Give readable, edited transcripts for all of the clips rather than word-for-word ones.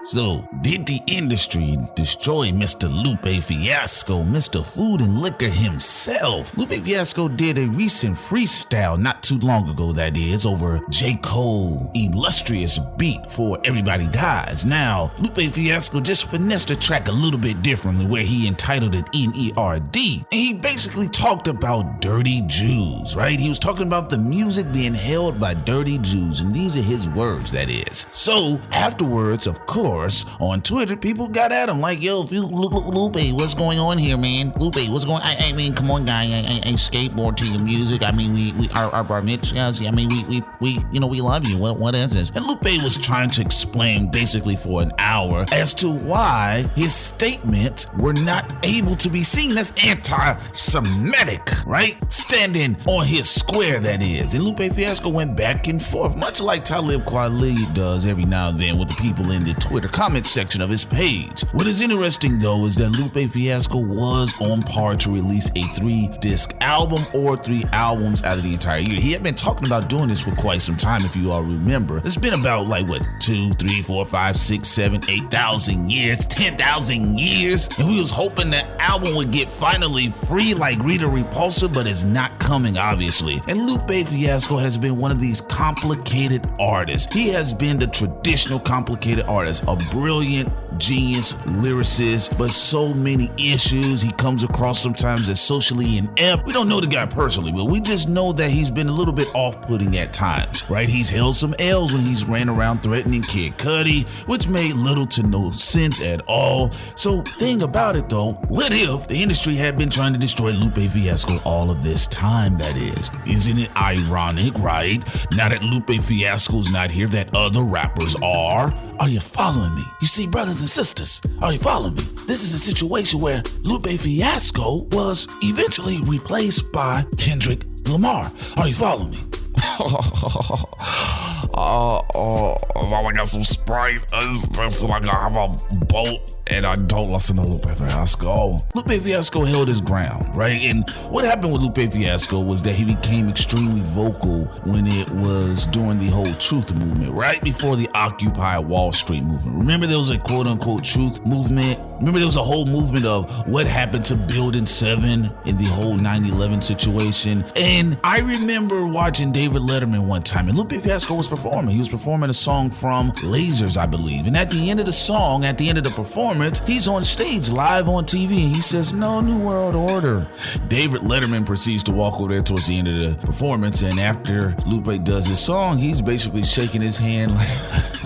So, did the industry destroy Mr. Lupe Fiasco, Mr. Food and Liquor himself? Lupe Fiasco did a recent freestyle not too long ago, that is, over J. Cole illustrious beat for Everybody Dies. Now, Lupe Fiasco just finessed the track a little bit differently where he entitled it N-E-R-D. And he basically talked about dirty Jews, right? He was talking about the music being held by dirty Jews, and these are his words, that is. So, afterwards, of course, on Twitter, people got at him like, yo, Lupe, what's going on here, man? Lupe, what's going on? I mean, come on, guy, I skateboard to your music. I mean, we our bar mitzvahs. I mean, we love you. What is this? And Lupe was trying to explain basically for an hour as to why his statements were not able to be seen as anti-Semitic, right? Standing on his square, that is. And Lupe Fiasco went back and forth, much like Talib Kweli does every now and then with the people in the Twitter comment section of his page. What is interesting though is that Lupe Fiasco was on par to release a 3-disc album or 3 albums out of the entire year. He had been talking about doing this for quite some time, if you all remember. It's been about 2, 3, 4, 5, 6, 7, 8,000 years, 10,000 years. And we was hoping that album would get finally free like Rita Repulsa, but it's not coming, obviously. And Lupe Fiasco has been one of these complicated artists. He has been the traditional complicated artist, a brilliant genius lyricist, but so many issues. He comes across sometimes as socially inept. We don't know the guy personally, but we just know that he's been a little bit off-putting at times, right? He's held some L's when he's ran around threatening Kid Cudi, which made little to no sense at all. So thing about it though, what if the industry had been trying to destroy Lupe Fiasco all of this time, that is? Isn't it ironic, right? Now that Lupe Fiasco's not here, that other rappers are? Are you following me? You see, brothers and sisters, are you following me? This is a situation where Lupe Fiasco was eventually replaced by Kendrick Lamar. Are you following me? I got some Sprite. It's like I have a boat and I don't listen to Lupe Fiasco. Lupe Fiasco held his ground, right? And what happened with Lupe Fiasco was that he became extremely vocal when it was during the whole truth movement, right before the Occupy Wall Street movement. Remember there was a quote-unquote truth movement? Remember there was a whole movement of what happened to Building 7 in the whole 9/11 situation? And I remember watching David Letterman one time, and Lupe Fiasco was performing. He was performing a song from Lasers, I believe. And at the end of the song, at the end of the performance, he's on stage live on TV, and he says, "No New World Order." David Letterman proceeds to walk over there towards the end of the performance, and after Lupe does his song, he's basically shaking his hand like,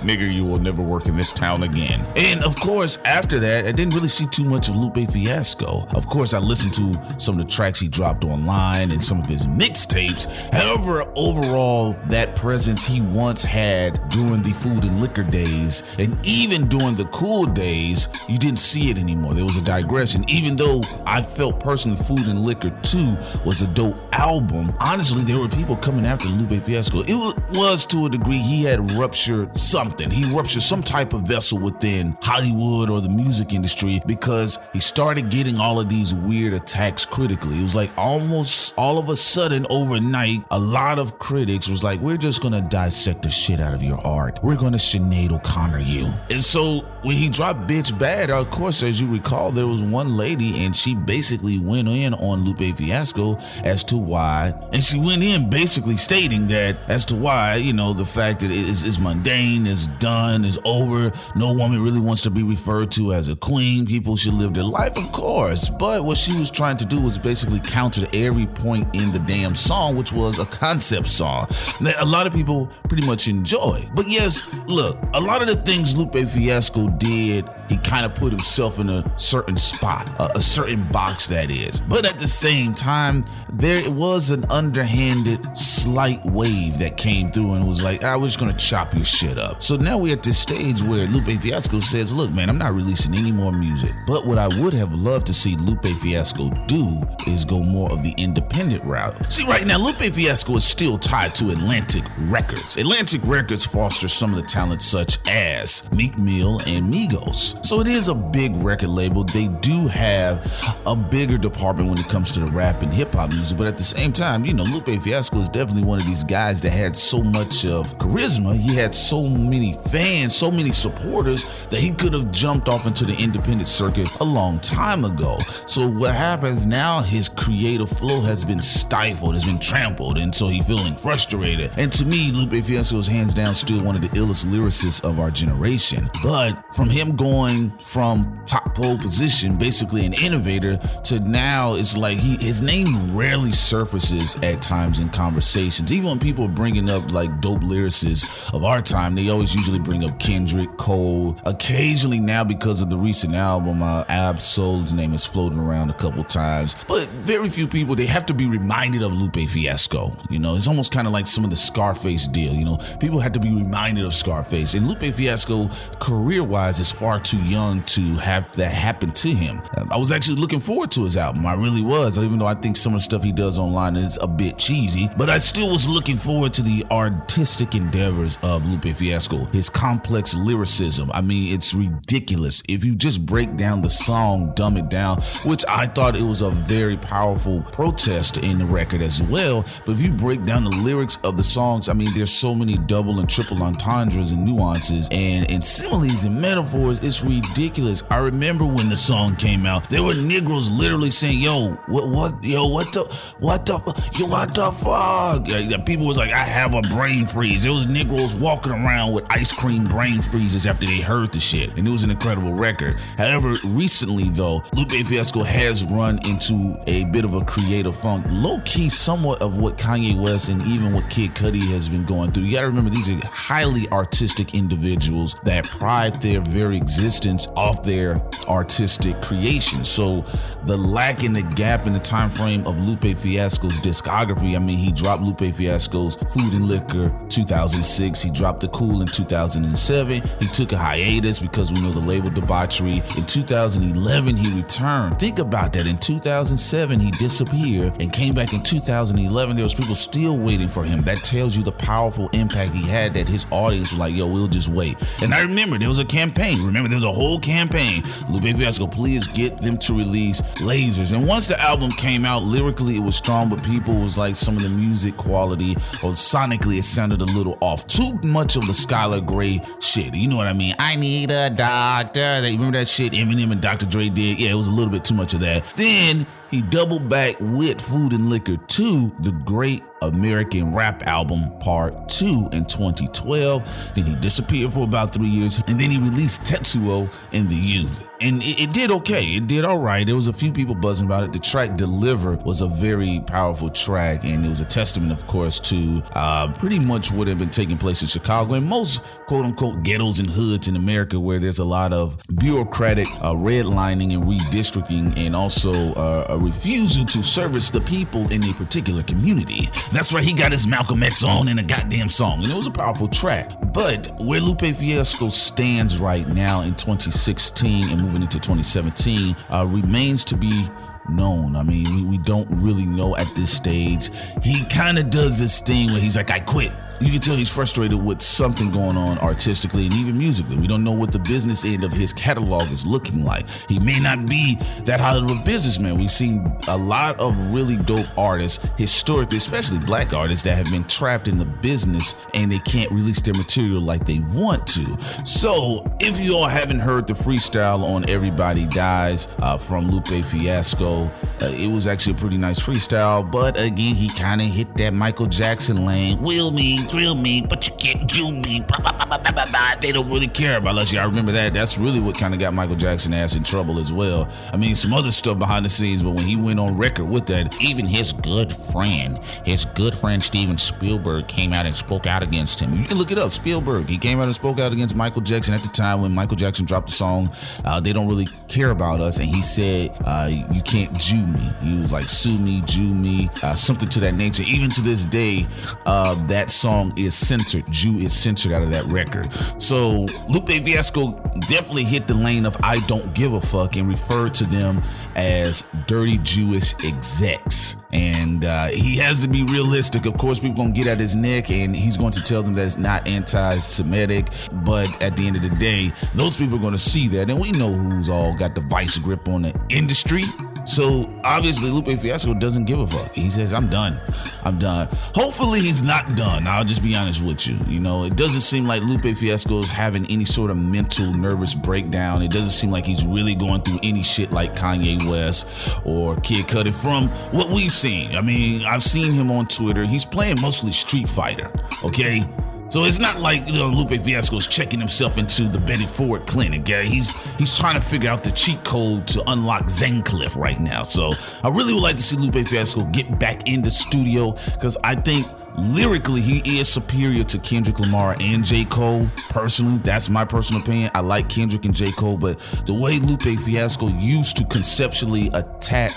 "Nigga, you will never work in this town again." And of course, after that, I didn't really see too much of Lupe Fiasco. Of course, I listened to some of the tracks he dropped online and some of his mixtapes. However, overall, that presence he once had during the Food and Liquor days, and even during the Cool days, you didn't see it anymore. There was a digression. Even though I felt personally Food and Liquor 2 was a dope album, honestly, there were people coming after Lupe Fiasco. It was to a degree he had ruptured something. He ruptured some type of vessel within Hollywood or the music industry because he started getting all of these weird attacks critically. It was like almost all of a sudden overnight, a lot of critics was like, "We're just gonna dissect the shit out of your art. We're gonna Sinead O'Connor you." And so when he dropped Bitch Bad, of course, as you recall, there was one lady and she basically went in on Lupe Fiasco as to why, and she went in basically stating that as to why, you know, the fact that it's mundane, it's done, it's over. No woman really wants to be referred to as a queen. People should live their life, of course. But what she was trying to do was basically counter every point in the damn song, which was a concept song that a lot of people pretty much enjoy. But yes, look, a lot of the things Lupe Fiasco did, he kind of put himself in a certain spot, a certain box, that is. But at the same time, there was an underhanded slight wave that came through and was like, we're just gonna chop your shit up. So now we're at this stage where Lupe Fiasco says, look, man, I'm not releasing any more music. But what I would have loved to see Lupe Fiasco do is go more of the independent route. See, right now, Lupe Fiasco is still tied to Atlantic Records. Atlantic Records fosters some of the talent such as Meek Mill and and Migos. So it is a big record label. They do have a bigger department when it comes to the rap and hip hop music, but at the same time, you know, Lupe Fiasco is definitely one of these guys that had so much of charisma. He had so many fans, so many supporters that he could have jumped off into the independent circuit a long time ago. So what happens now, his creative flow has been stifled, has been trampled, and so he's feeling frustrated. And to me, Lupe Fiasco is hands down still one of the illest lyricists of our generation. But from him going from top pole position, basically an innovator, to now it's like his name rarely surfaces at times in conversations. Even when people are bringing up like dope lyricists of our time, they always usually bring up Kendrick, Cole. Occasionally now, because of the recent album, Ab Soul's name is floating around a couple times. But very few people, they have to be reminded of Lupe Fiasco. You know, it's almost kind of like some of the Scarface deal. You know, people have to be reminded of Scarface. And Lupe Fiasco, career-wise, is far too young to have that happen to him. I was actually looking forward to his album. I really was, even though I think some of the stuff he does online is a bit cheesy. But I still was looking forward to the artistic endeavors of Lupe Fiasco. His complex lyricism, I mean, it's ridiculous. If you just break down the song, dumb it down, which I thought it was a very powerful protest in the record as well. But if you break down the lyrics of the songs, I mean, there's so many double and triple entendres and nuances and similes and metaphors. It's ridiculous. I remember when the song came out, there were Negroes literally saying, "Yo, what the fuck?" People was like, "I have a brain freeze." There was Negroes walking around with ice cream brain freezes after they heard the shit, and it was an incredible record. However, recently though, Lupe Fiasco has run into a bit of a creative funk, low-key somewhat of what Kanye West and even what Kid Cudi has been going through. You gotta remember, these are highly artistic individuals that pride their very existence off their artistic creation. So the lack in the gap in the time frame of Lupe Fiasco's discography, I mean, he dropped Lupe Fiasco's Food and Liquor 2006, he dropped The Cool in 2007, he took a hiatus because we know the label debauchery. In 2011, he returned. Think about that. In 2007, he disappeared and came back in 2011. There was people still waiting for him. That tells you the powerful impact he had, that his audience was like, "Yo, we'll just wait." And I remember there was a campaign. Remember, there was a whole campaign. Lupe Fiasco, please get them to release Lasers. And once the album came out, lyrically it was strong, but people was like, some of the music quality or sonically it sounded a little off. Too much of the Skylar Grey shit. You know what I mean? I need a doctor. Remember that shit Eminem and Dr. Dre did? Yeah, it was a little bit too much of that. Then he doubled back with Food and Liquor 2, the Great American Rap Album Part 2 in 2012. Then he disappeared for about 3 years, and then he released Tetsuo in the Youth. And it did okay. It did all right. There was a few people buzzing about it. The track Deliver was a very powerful track, and it was a testament, of course, to pretty much what had been taking place in Chicago and most quote-unquote ghettos and hoods in America, where there's a lot of bureaucratic redlining and redistricting, and also a refusal to service the people in a particular community. That's right, he got his Malcolm X on in a goddamn song, and it was a powerful track. But where Lupe Fiasco stands right now in 2016 and moving into 2017 remains to be known. I mean, we don't really know at this stage. He kind of does this thing where he's like, "I quit." You can tell he's frustrated with something going on artistically and even musically. We don't know what the business end of his catalog is looking like. He may not be that hot of a businessman. We've seen a lot of really dope artists, historically, especially black artists, that have been trapped in the business and they can't release their material like they want to. So if you all haven't heard the freestyle on Everybody Dies from Lupe Fiasco, it was actually a pretty nice freestyle, but again, he kind of hit that Michael Jackson lane. Will me, thrill me, but you can't do me. Blah, blah, blah, blah, blah, blah. They don't really care about us. Y'all remember that? That's really what kind of got Michael Jackson ass in trouble as well. I mean, some other stuff behind the scenes, but when he went on record with that, even his good friend Steven Spielberg came out and spoke out against him. You can look it up, Spielberg. He came out and spoke out against Michael Jackson at the time when Michael Jackson dropped the song, They Don't Really Care About Us, and he said, you can't Jew me. He was like, sue me, Jew me, something to that nature. Even to this day, that song is censored. Jew is censored out of that record. So Lupe Fiasco definitely hit the lane of I don't give a fuck and referred to them as dirty Jewish execs. And he has to be realistic. Of course, people gonna get at his neck and he's going to tell them that it's not anti-Semitic. But at the end of the day, those people are gonna see that. And we know who's all got the vice grip on the industry. So obviously Lupe Fiasco doesn't give a fuck. He says, I'm done. Hopefully he's not done. I'll just be honest with you. You know, it doesn't seem like Lupe Fiasco is having any sort of mental nervous breakdown. It doesn't seem like he's really going through any shit like Kanye West or Kid Cudi from what we've seen. I mean, I've seen him on Twitter. He's playing mostly Street Fighter, okay? So it's not like, you know, Lupe Fiasco's checking himself into the Betty Ford clinic. Yeah, he's trying to figure out the cheat code to unlock Zancliff right now. So I really would like to see Lupe Fiasco get back in the studio because I think lyrically he is superior to Kendrick Lamar and J. Cole. Personally, that's my personal opinion. I like Kendrick and J. Cole, but the way Lupe Fiasco used to conceptually attack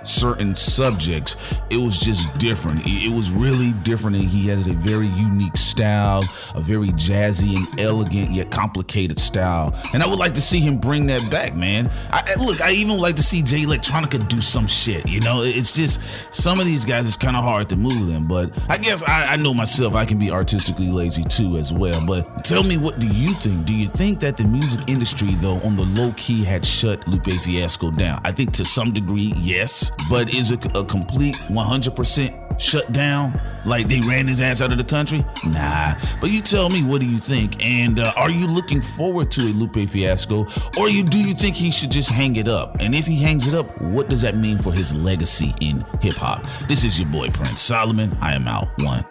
certain subjects, it was just different. It was really different, and he has a very unique style, a very jazzy and elegant yet complicated style. And I would like to see him bring that back, man. I even would like to see Jay Electronica do some shit. You know, it's just some of these guys, it's kind of hard to move them, but I guess I know myself, I can be artistically lazy too as well. But tell me, what do you think? Do you think that the music industry, though, on the low key had shut Lupe Fiasco down? I think to some degree, yes. But is it a complete 100% shut down? Like they ran his ass out of the country? Nah. But you tell me, what do you think? And are you looking forward to a Lupe Fiasco? Or do you think he should just hang it up? And if he hangs it up, what does that mean for his legacy in hip hop? This is your boy Prince Solomon. I am out. One.